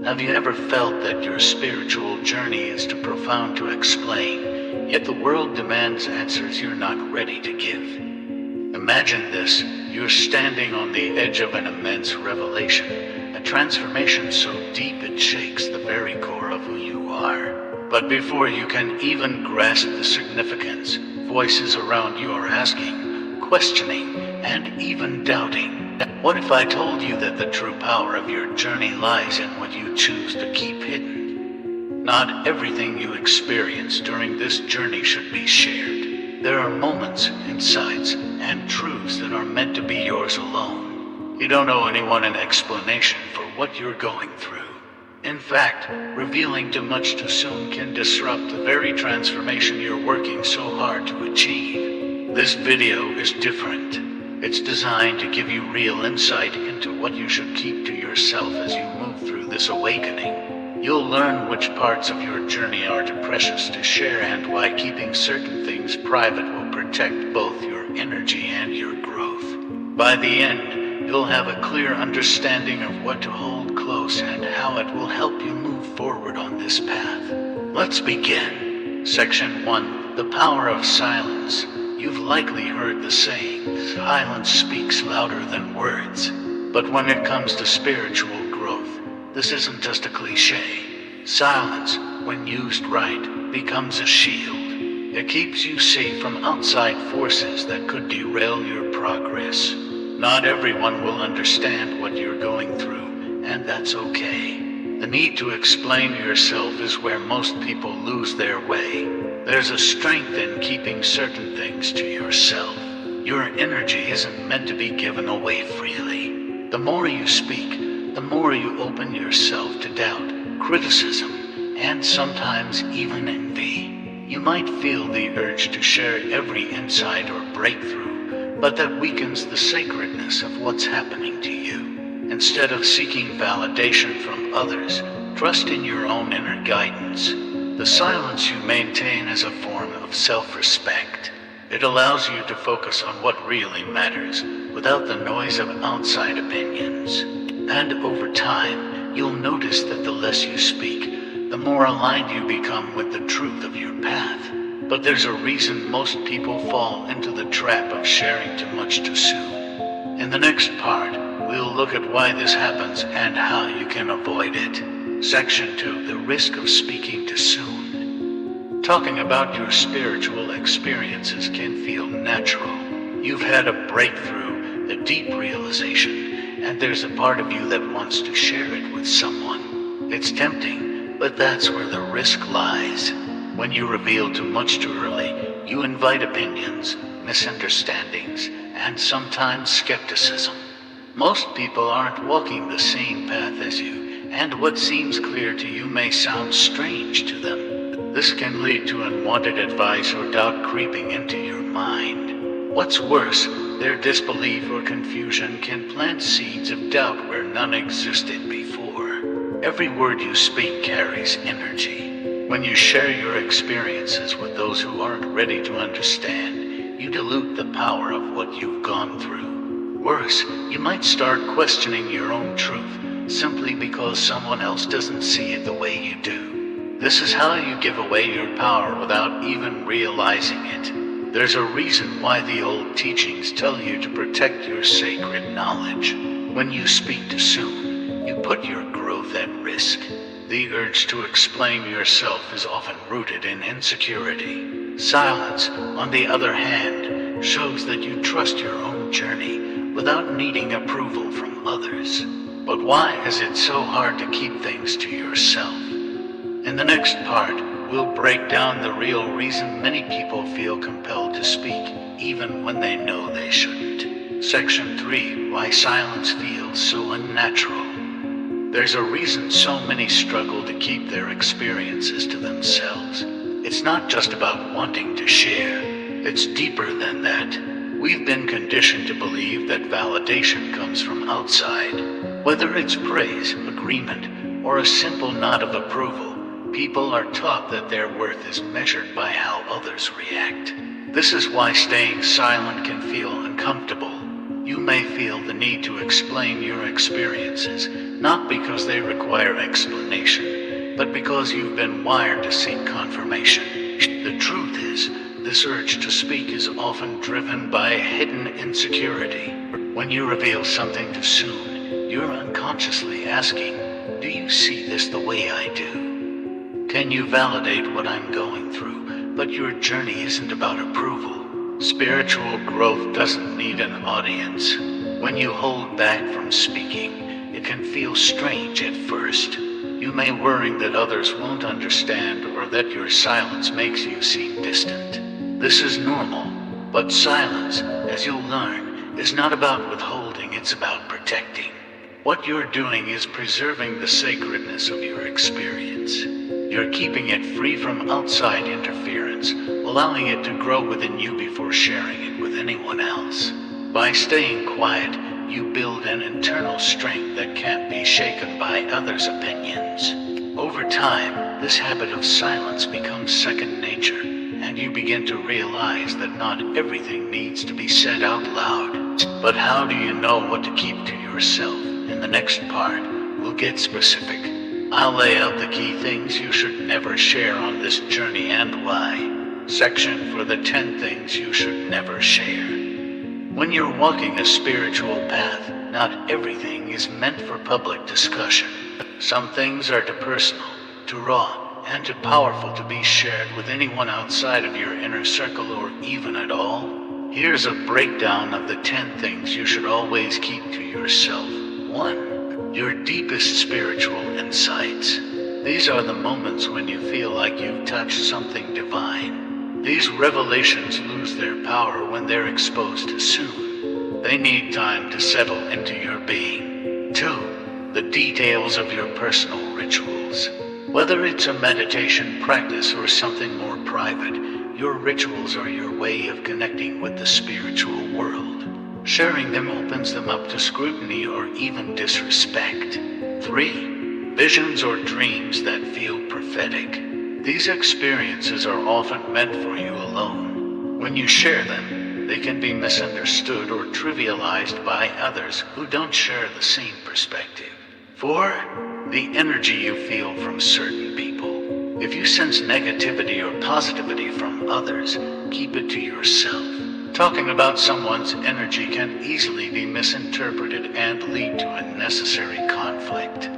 Have you ever felt that your spiritual journey is too profound to explain, yet the world demands answers you're not ready to give? Imagine this: you're standing on the edge of an immense revelation, a transformation so deep it shakes the very core of who you are. But before you can even grasp the significance, voices around you are asking, questioning, and even doubting. What if I told you that the true power of your journey lies in what you choose to keep hidden? Not everything you experience during this journey should be shared. There are moments, insights, and truths that are meant to be yours alone. You don't owe anyone an explanation for what you're going through. In fact, revealing too much too soon can disrupt the very transformation you're working so hard to achieve. This video is different. It's designed to give you real insight into what you should keep to yourself as you move through this awakening. You'll learn which parts of your journey are too precious to share and why keeping certain things private will protect both your energy and your growth. By the end, you'll have a clear understanding of what to hold close and how it will help you move forward on this path. Let's begin. Section 1. The Power of Silence. You've likely heard the saying, silence speaks louder than words. But when it comes to spiritual growth, this isn't just a cliche. Silence, when used right, becomes a shield. It keeps you safe from outside forces that could derail your progress. Not everyone will understand what you're going through, and that's okay. The need to explain yourself is where most people lose their way. There's a strength in keeping certain things to yourself. Your energy isn't meant to be given away freely. The more you speak, the more you open yourself to doubt, criticism, and sometimes even envy. You might feel the urge to share every insight or breakthrough, but that weakens the sacredness of what's happening to you. Instead of seeking validation from others, trust in your own inner guidance. The silence you maintain is a form of self-respect. It allows you to focus on what really matters, without the noise of outside opinions. And over time, you'll notice that the less you speak, the more aligned you become with the truth of your path. But there's a reason most people fall into the trap of sharing too much too soon. In the next part, we'll look at why this happens and how you can avoid it. Section 2. The Risk of Speaking Too Soon. Talking about your spiritual experiences can feel natural. You've had a breakthrough, a deep realization, and there's a part of you that wants to share it with someone. It's tempting, but that's where the risk lies. When you reveal too much too early, you invite opinions, misunderstandings, and sometimes skepticism. Most people aren't walking the same path as you, and what seems clear to you may sound strange to them. This can lead to unwanted advice or doubt creeping into your mind. What's worse, their disbelief or confusion can plant seeds of doubt where none existed before. Every word you speak carries energy. When you share your experiences with those who aren't ready to understand, you dilute the power of what you've gone through. Worse, you might start questioning your own truth, simply because someone else doesn't see it the way you do. This is how you give away your power without even realizing it. There's a reason why the old teachings tell you to protect your sacred knowledge. When you speak too soon, you put your growth at risk. The urge to explain yourself is often rooted in insecurity. Silence, on the other hand, shows that you trust your own journey without needing approval from others. But why is it so hard to keep things to yourself? In the next part, we'll break down the real reason many people feel compelled to speak, even when they know they shouldn't. Section 3. Why Silence Feels So Unnatural. There's a reason so many struggle to keep their experiences to themselves. It's not just about wanting to share. It's deeper than that. We've been conditioned to believe that validation comes from outside. Whether it's praise, agreement, or a simple nod of approval, people are taught that their worth is measured by how others react. This is why staying silent can feel uncomfortable. You may feel the need to explain your experiences, not because they require explanation, but because you've been wired to seek confirmation. The truth is, this urge to speak is often driven by a hidden insecurity. When you reveal something too soon, you're unconsciously asking, do you see this the way I do? Can you validate what I'm going through? But your journey isn't about approval. Spiritual growth doesn't need an audience. When you hold back from speaking, it can feel strange at first. You may worry that others won't understand or that your silence makes you seem distant. This is normal, but silence, as you'll learn, is not about withholding, it's about protecting. What you're doing is preserving the sacredness of your experience. You're keeping it free from outside interference, allowing it to grow within you before sharing it with anyone else. By staying quiet, you build an internal strength that can't be shaken by others' opinions. Over time, this habit of silence becomes second nature, and you begin to realize that not everything needs to be said out loud. But how do you know what to keep to yourself? In the next part, we'll get specific. I'll lay out the key things you should never share on this journey and why. Section for the 10 things you should never share. When you're walking a spiritual path, not everything is meant for public discussion. Some things are too personal, too raw, and too powerful to be shared with anyone outside of your inner circle or even at all. Here's a breakdown of the 10 things you should always keep to yourself. 1. Your deepest spiritual insights. These are the moments when you feel like you've touched something divine. These revelations lose their power when they're exposed too soon. They need time to settle into your being. 2. The details of your personal rituals. Whether it's a meditation practice or something more private, your rituals are your way of connecting with the spiritual world. Sharing them opens them up to scrutiny or even disrespect. 3. Visions or dreams that feel prophetic. These experiences are often meant for you alone. When you share them, they can be misunderstood or trivialized by others who don't share the same perspective. 4. The energy you feel from certain people. If you sense negativity or positivity from others, keep it to yourself. Talking about someone's energy can easily be misinterpreted and lead to unnecessary conflict.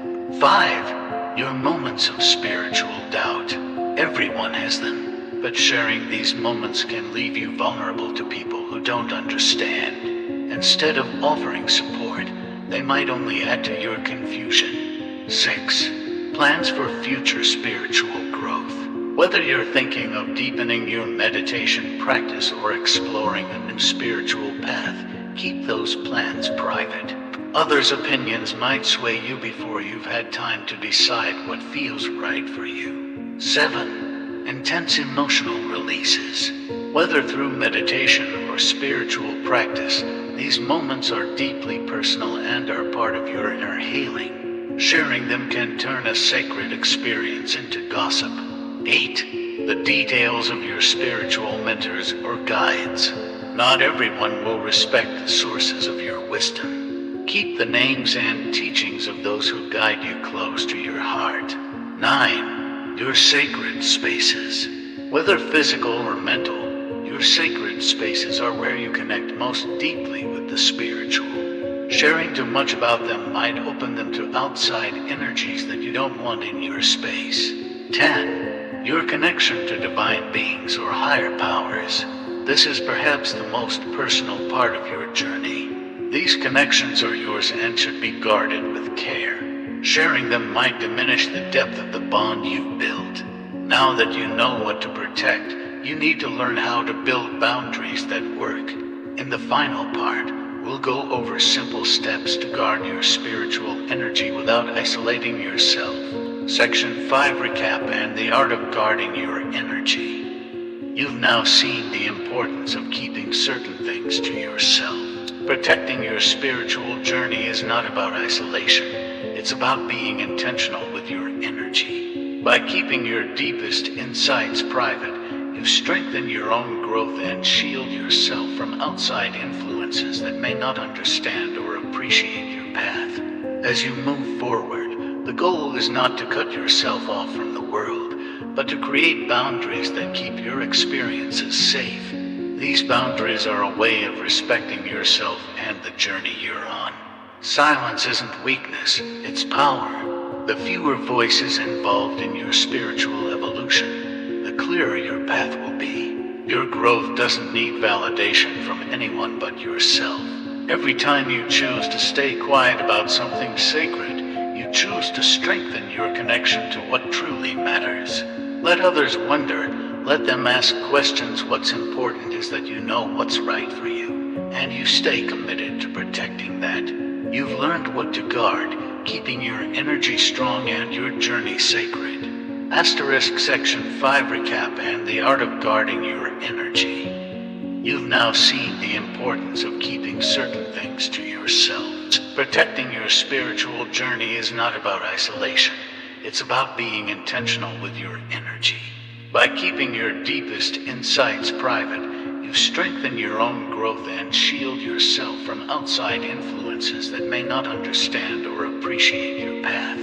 5. Your moments of spiritual doubt. Everyone has them, but sharing these moments can leave you vulnerable to people who don't understand. Instead of offering support, they might only add to your confusion. 6. Plans for future spiritual growth. Whether you're thinking of deepening your meditation practice or exploring a new spiritual path, keep those plans private. Others' opinions might sway you before you've had time to decide what feels right for you. 7. Intense emotional releases. Whether through meditation or spiritual practice, these moments are deeply personal and are part of your inner healing. Sharing them can turn a sacred experience into gossip. 8. The details of your spiritual mentors or guides. Not everyone will respect the sources of your wisdom. Keep the names and teachings of those who guide you close to your heart. 9. Your sacred spaces. Whether physical or mental, your sacred spaces are where you connect most deeply with the spiritual. Sharing too much about them might open them to outside energies that you don't want in your space. 10. Your connection to divine beings or higher powers. This is perhaps the most personal part of your journey. These connections are yours and should be guarded with care. Sharing them might diminish the depth of the bond you've built. Now that you know what to protect, you need to learn how to build boundaries that work. In the final part, we'll go over simple steps to guard your spiritual energy without isolating yourself. Section 5 Recap and the Art of Guarding Your Energy. You've now seen the importance of keeping certain things to yourself. Protecting your spiritual journey is not about isolation. It's about being intentional with your energy. By keeping your deepest insights private, you you strengthen your own growth and shield yourself from outside influences that may not understand or appreciate your path. As you move forward, the goal is not to cut yourself off from the world, but to create boundaries that keep your experiences safe. These boundaries are a way of respecting yourself and the journey you're on. Silence isn't weakness, it's power. The fewer voices involved in your spiritual evolution, the clearer your path will be. Your growth doesn't need validation from anyone but yourself. Every time you choose to stay quiet about something sacred, you choose to strengthen your connection to what truly matters. Let others wonder, let them ask questions. What's important is that you know what's right for you, and you stay committed to protecting that. You've learned what to guard, keeping your energy strong and your journey sacred. Asterisk Section 5 Recap and the Art of Guarding Your Energy. You've now seen the importance of keeping certain things to yourself. Protecting your spiritual journey is not about isolation. It's about being intentional with your energy. By keeping your deepest insights private, you strengthen your own growth and shield yourself from outside influences that may not understand or appreciate your path.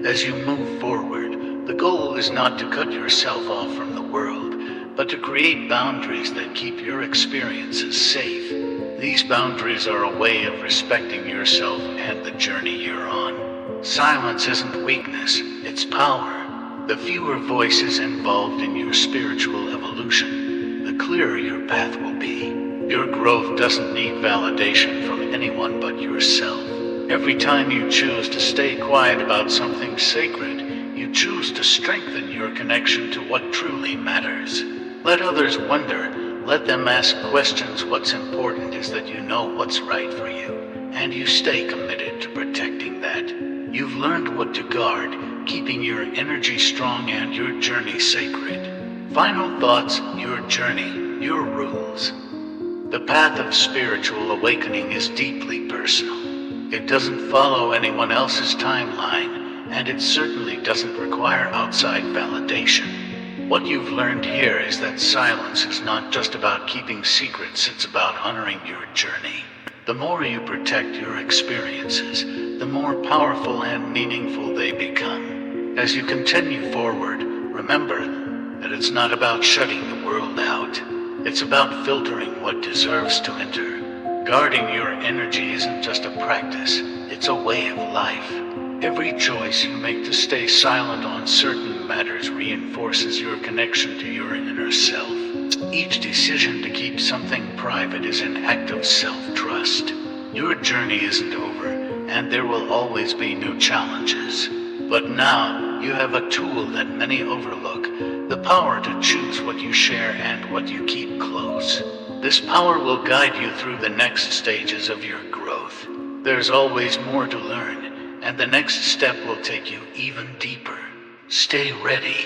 As you move forward, the goal is not to cut yourself off from the world, but to create boundaries that keep your experiences safe. These boundaries are a way of respecting yourself and the journey you're on. Silence isn't weakness, it's power. The fewer voices involved in your spiritual evolution, the clearer your path will be. Your growth doesn't need validation from anyone but yourself. Every time you choose to stay quiet about something sacred, you choose to strengthen your connection to what truly matters. Let others wonder, let them ask questions. What's important is that you know what's right for you, and you stay committed to protecting that. You've learned what to guard, keeping your energy strong and your journey sacred. Final thoughts, your journey, your rules. The path of spiritual awakening is deeply personal. It doesn't follow anyone else's timeline, and it certainly doesn't require outside validation. What you've learned here is that silence is not just about keeping secrets, it's about honoring your journey. The more you protect your experiences, the more powerful and meaningful they become. As you continue forward, remember that it's not about shutting the world out. It's about filtering what deserves to enter. Guarding your energy isn't just a practice, it's a way of life. Every choice you make to stay silent on certain matters reinforces your connection to your inner self. Each decision to keep something private is an act of self-trust. Your journey isn't over, and there will always be new challenges. But now, you have a tool that many overlook, the power to choose what you share and what you keep close. This power will guide you through the next stages of your growth. There's always more to learn, and the next step will take you even deeper. Stay ready.